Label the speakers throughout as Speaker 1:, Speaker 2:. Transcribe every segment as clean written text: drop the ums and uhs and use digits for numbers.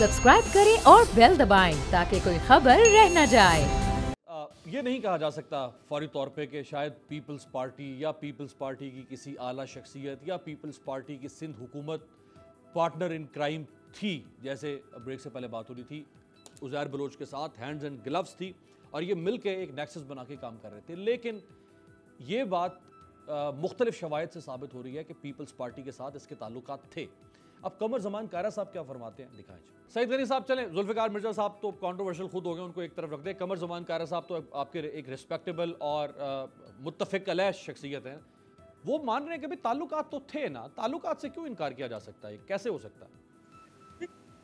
Speaker 1: Subscribe करें और bell दबाएं ताकि कोई खबर रह न जाए।
Speaker 2: ये नहीं कहा जा सकता फौरी तौर पे कि शायद पीपल्स पार्टी या पीपल्स पार्टी की किसी आला शख्सियत या पीपल्स पार्टी की सिंध हुकूमत पार्टनर इन क्राइम थी, जैसे ब्रेक से पहले बात हो रही थी उज़ैर बलोच के साथ हैंड्स एंड ग्लव्स थी और ये मिल के एक नेक्सस बना के काम कर रहे थे। लेकिन ये बात मुख्तलिफ शवायद से साबित हो रही है कि पीपल्स पार्टी के साथ इसके ताल्लुकात थे। अब कमर जमान कायरा साहब क्या फरमाते हैं, दिखाएं। सईद गनी साहब चलें, जुल्फ़िकार मिर्ज़ा साहब तो कंट्रोवर्शियल खुद हो गए, उनको एक तरफ रख दें। कमर जमान कायरा साहब तो आपके एक रिस्पेक्टेबल और मुत्तफ़िक़ अलैह शख्सियत हैं, वो मान रहे हैं कि भाई ताल्लुकात तो थे ना, ताल्लुकात से क्यों इनकार किया जा सकता है, कैसे हो सकता है?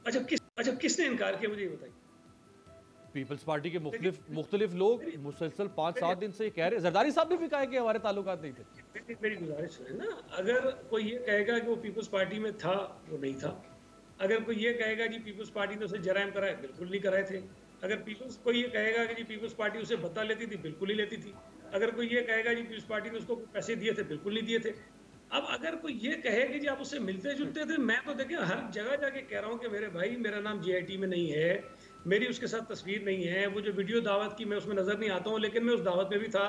Speaker 3: अच्छा किसने इनकार किया मुझे ये बताइए।
Speaker 2: पीपल्स पार्टी के मुख्तलिफ लोग मुसलसल 5-7 दिन से ये कह रहे हैं, जरदारी साहब ने भी कहा है कि हमारे ताल्लुकात नहीं थे।
Speaker 3: मेरी गुजारिश है ना, अगर कोई ये कहेगा कि वो पीपल्स पार्टी में था, वो नहीं था। अगर कोई ये कहेगा कि पीपल्स पार्टी ने उसे जराइम कराए, बिल्कुल नहीं कराए थे। अगर कोई ये कहेगा कि पीपल्स पार्टी उसे बता लेती थी, बिल्कुल ही लेती थी। अगर कोई ये कहेगा कि पीपल्स पार्टी ने उसको पैसे दिए थे, बिल्कुल नहीं दिए थे। अब अगर कोई ये कहे कि जी आप उससे मिलते जुलते थे, मैं तो देखिए हर जगह जाके कह रहा हूँ कि मेरे भाई मेरा नाम JIT में नहीं है, मेरी उसके साथ तस्वीर नहीं है, वो जो वीडियो दावत की मैं उसमें नज़र नहीं आता हूँ, लेकिन मैं उस दावत में भी था,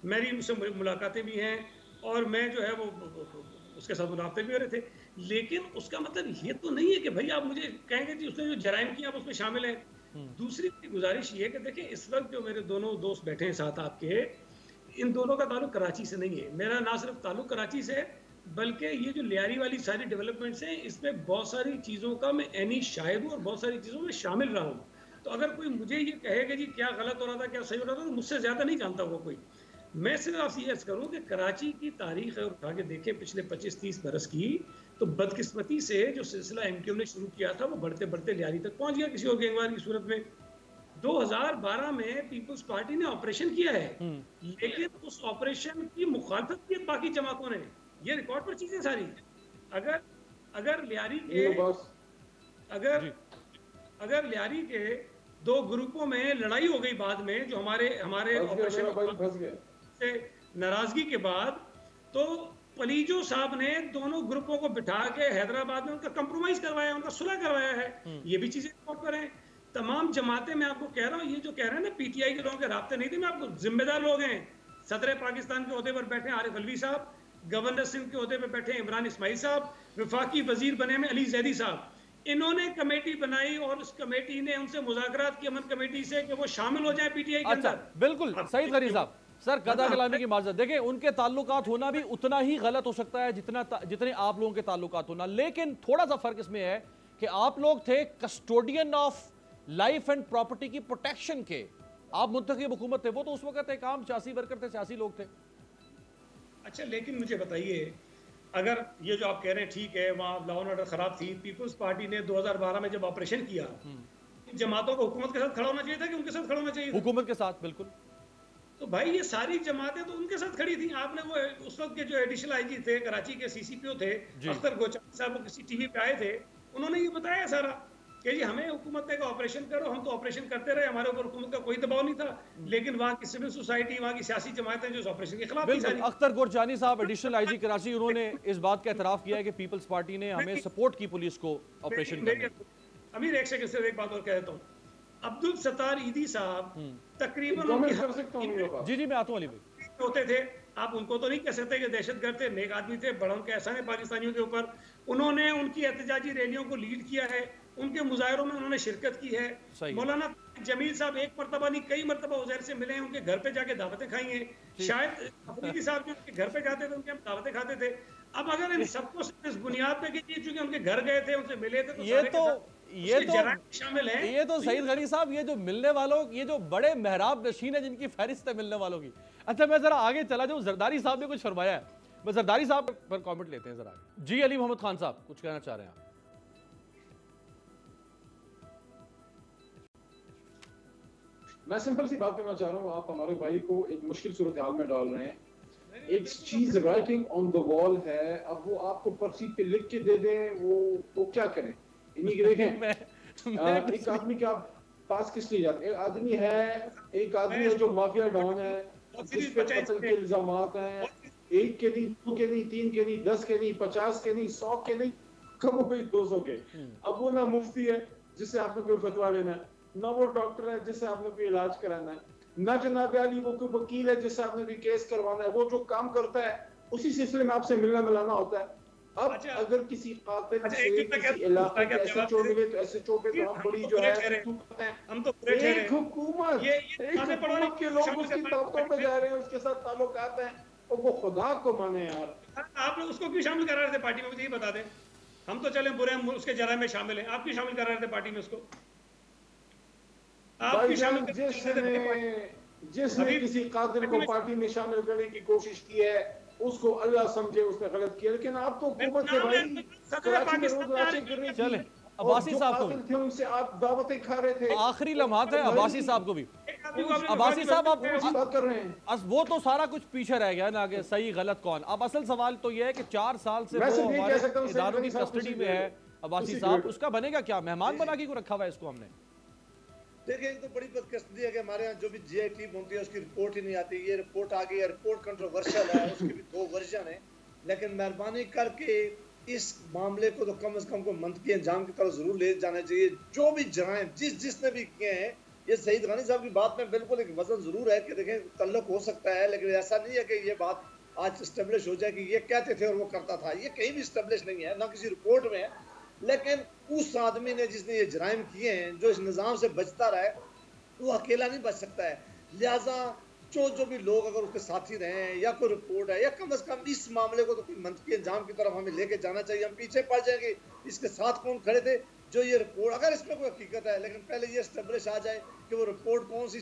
Speaker 3: मेरी उससे मुलाकातें भी हैं और मैं जो है वो उसके साथ मुलाकातें भी हो रहे थे। लेकिन उसका मतलब ये तो नहीं है कि भाई आप मुझे कहेंगे जी उसने जो जराइम किया आप उसमें शामिल हैं। दूसरी गुजारिश ये है कि देखिए इस वक्त जो मेरे दोनों दोस्त बैठे हैं साथ आपके, इन दोनों का ताल्लुक कराची से नहीं है। मेरा ना सिर्फ ताल्लुक कराची से है, बल्कि ये जो लियारी वाली सारी डेवलपमेंट्स हैं, इसमें बहुत सारी चीज़ों का मैं ऐनी शाहिद हूँ और बहुत सारी चीज़ों में शामिल रहा हूँ। तो अगर कोई मुझे ये कहे कि जी क्या गलत हो रहा था, क्या सही हो रहा था, तो मुझसे ज़्यादा नहीं जानता वो कोई। मैं सिर्फ आपसे ये अर्ज़ करूँ कि कराची की तारीख है और उठा के देखें पिछले 25-30 बरस की, तो बदकिस्मती से जो सिलसिला MQM ने शुरू किया था वो बढ़ते बढ़ते लियारी तक पहुँच गया किसी और गैंगवार की सूरत में। 2012 में पीपल्स पार्टी ने ऑपरेशन किया है, लेकिन उस ऑपरेशन की मुखालफत की बाकी जमातों ने, ये रिकॉर्ड पर चीजें सारी। अगर लियारी के अगर लियारी के 2 ग्रुपों में लड़ाई हो गई बाद में, जो हमारे ऑपरेशन से नाराजगी के बाद, तो पलीजो साहब ने दोनों ग्रुपों को बिठा के हैदराबाद में उनका कंप्रोमाइज करवाया, उनका सुलह करवाया है। ये भी चीजें रिकॉर्ड पर हैं। तमाम जमातें, मैं आपको कह रहा हूँ, ये जो कह रहे हैं ना PTI के लोगों के राब्ते नहीं थे, मैं आपको जिम्मेदार लोग हैं। सदर पाकिस्तान के ओहदे पर बैठे आरिफ अलवी साहब, गवर्नर सिंध के ओहदे पर बैठे इमरान इस्माइल साहब, वफाकी वजीर बने में अली जैदी साहब। इन्होंने कमेटी बनाई और उस कमेटी ने उनसे मुज़ाकरात की अमन कमेटी से कि वो शामिल हो जाए PTI के अंदर।
Speaker 2: बिल्कुल सईद गनी साहब, सर कदा कलामी की माजरत, देखिए उनके ताल्लुकात होना भी उतना ही गलत हो सकता है जितने आप लोगों के ताल्लुकात होना, लेकिन थोड़ा सा फर्क इसमें है कि आप लोग थे custodian of life and property की प्रोटेक्शन के, आप मुंतखब हुकूमत थे, वो तो उस वक्त एक आम सियासी वर्कर थे, सियासी लोग थे।
Speaker 3: अच्छा लेकिन मुझे बताइए, अगर ये जो आप कह रहे हैं ठीक है, वहाँ लॉ एंड ऑर्डर खराब थी, पीपल्स पार्टी ने 2012 में जब ऑपरेशन किया, जमातों को हुकूमत के साथ खड़ा होना चाहिए था कि उनके साथ खड़ा होना चाहिए?
Speaker 2: हुकूमत के साथ, बिल्कुल।
Speaker 3: तो भाई ये सारी जमातें तो उनके साथ खड़ी थी। आपने वो उस वक्त के जो एडिशनल IG थे, कराची के CCPO थे, अख्तर गोचानी साहब, वो किसी TV पे आए थे, उन्होंने ये बताया सारा कि जी हमें हुकूमत ने कहा ऑपरेशन करो, हम तो ऑपरेशन करते रहे, हमारे ऊपर हुकूमत का कोई दबाव नहीं था, लेकिन वहाँ की सिविल सोसाइटी, वहाँ की सियासी जमातें जो इस ऑपरेशन के खिलाफ थी।
Speaker 2: अख्तर गोचानी साहब एडिशनल IG कराची, उन्होंने इस बात का एतराफ किया है कि पीपल्स पार्टी ने हमें सपोर्ट की पुलिस को ऑपरेशन करने।
Speaker 3: अमीर एक सेकंड से एक बात और कह देता हूँ, अब्दुल सत्तार ईदी साहब तकरीबन
Speaker 2: जी मैं आता हूँ अली भाई,
Speaker 3: होते थे, आप उनको तो नहीं कह सकते कि दहशतगर्द थे, नेक आदमी थे, बड़ा उनका एहसान है पाकिस्तानियों के ऊपर। उन्होंने उनकी एहतजाजी रैलियों को लीड किया है, उनके मुजाहरों में उन्होंने शिरकत की है। मौलाना जमील साहब एक मरतबा नहीं कई मरतबा उज़ैर से मिले हैं, उनके घर पे जाके दावतें खाई हैं। शायद अफरीदी साहब जो उनके घर पे जाते थे, उनके हम दावतें खाते थे। अब अगर इन सबको इस बुनियाद पे कि चूंकि उनके घर गए थे, उनसे मिले थे, तो शामिल है।
Speaker 2: ये तो सईद गनी साहब, ये जो मिलने वालों, ये जो बड़े मेहराब नशीन है जिनकी फहरिस्त है मिलने वालों की। अच्छा मैं जरा आगे चला जाऊं, जरदारी साहब ने कुछ फरमाया है, मैं जरदारी साहब पर कमेंट लेते हैं जरा। जी अली मोहम्मद खान साहब कुछ कहना चाह रहे हैं आप?
Speaker 4: मैं सिंपल सी बात करना चाह रहा हूँ, आप हमारे भाई को एक मुश्किल सूरत हाल में डाल रहे हैं। एक चीज राइटिंग ऑन द वॉल है, अब वो आपको पर्ची पे लिख के दे दें, वो क्या करें? इन्हीं के देखें एक आदमी के आप पास किस लिए जाते? एक आदमी है जो माफिया डॉन है, जिस पे कत्ल के इल्जामात हैं, 1 के नहीं, 2 के नहीं, 3 के नहीं, 10 के नहीं, 50 के नहीं, 100 के नहीं, कब हो गई 200 के। अब वो ना मुफ्ती है, जिससे आपने कोई फतवा लेना है, ना वो डॉक्टर है जिससे आपने कोई इलाज कराना है, ना जनाब अली वो कोई वकील है जिससे आपने कोई केस करवाना है। वो जो काम करता है उसी सिलसिले में आपसे मिलना मिलाना होता है। अब अगर किसी कातिल से किसी इलाके के एसएचओ मिले तो एसएचओ पे तो हम बड़ी जो है
Speaker 3: हम तो
Speaker 4: एक हुकूमत के लोग उसकी ताकतों पे जा रहे हैं, उसके साथ ताल्लुकात हैं, और वो खुदा को माने यार।
Speaker 3: आप लोग उसको क्यों शामिल करा रहे थे पार्टी में, मुझे ये बता दें। हम तो चले बुरे, हम उसके जराइम में शामिल हैं, आप क्यों शामिल करा रहे थे पार्टी में उसको? आप क्यों शामिल?
Speaker 4: जिसने किसी कातिल को पार्टी में शामिल करने की कोशिश की है उसको अल्लाह समझे उसने गलत किया, लेकिन आप तो हुकूमत से भाई कराची में रोज राशें कर रही थी।
Speaker 2: चले अब्बासी साहब को
Speaker 4: थे उनसे आप दावतें खा रहे थे।
Speaker 2: आखिरी लम्हात है अब्बासी साहब को भी। अब्बासी साहब आप
Speaker 4: बात कर रहे हैं,
Speaker 2: वो तो सारा कुछ पीछे रह गया ना कि सही गलत कौन। अब असल सवाल तो ये है कि 4 साल से वो हमारे इदारों की कस्टडी में है अब्बासी साहब, उसका बनेगा क्या? मेहमान बना के क्यों रखा हुआ है इसको हमने?
Speaker 5: देखिए एक तो बड़ी बदकिस्मती है कि हमारे यहाँ जो भी जीआई टीम होती है उसकी रिपोर्ट ही नहीं आती। ये रिपोर्ट आ गई है, रिपोर्ट कंट्रोवर्शियल है, उसके भी 2 वर्जन है, लेकिन मेहरबानी करके इस मामले को तो कम से कम को मंतकी अंजाम की तरफ जरूर ले जाना चाहिए। जो भी जराइम जिसने भी किए हैं, ये सईद गानी साहब की बात में बिल्कुल एक वजन जरूर है कि देखें तल्लुक हो सकता है, लेकिन ऐसा नहीं है कि ये बात आज स्टेब्लिश हो जाए कि ये कहते थे और वो करता था। ये कहीं भी स्टेब्लिश नहीं है, ना किसी रिपोर्ट में है। लेकिन उस आदमी ने जिसने ये जराइम किए हैं, जो इस निज़ाम से बचता रहे, वो अकेला नहीं बच सकता है। लिहाजा जो भी लोग अगर उसके साथी रहे हैं या कोई रिपोर्ट है, या कम से कम इस मामले को तो कोई मंतकी अंजाम की तरफ हमें लेके जाना चाहिए। हम पीछे पड़ जाएंगे इसके साथ कौन खड़े थे, जो ये रिपोर्ट अगर इसमें कोई हकीकत है, लेकिन पहले ये स्टेब्लिश आ जाए कि वो रिपोर्ट कौन सी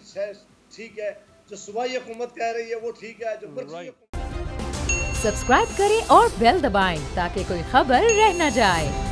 Speaker 5: ठीक है, जो सूबाई हुकूमत कह रही है वो ठीक है, जो
Speaker 1: सब्सक्राइब करें और बेल दबाएं ताकि कोई खबर रह न जाए।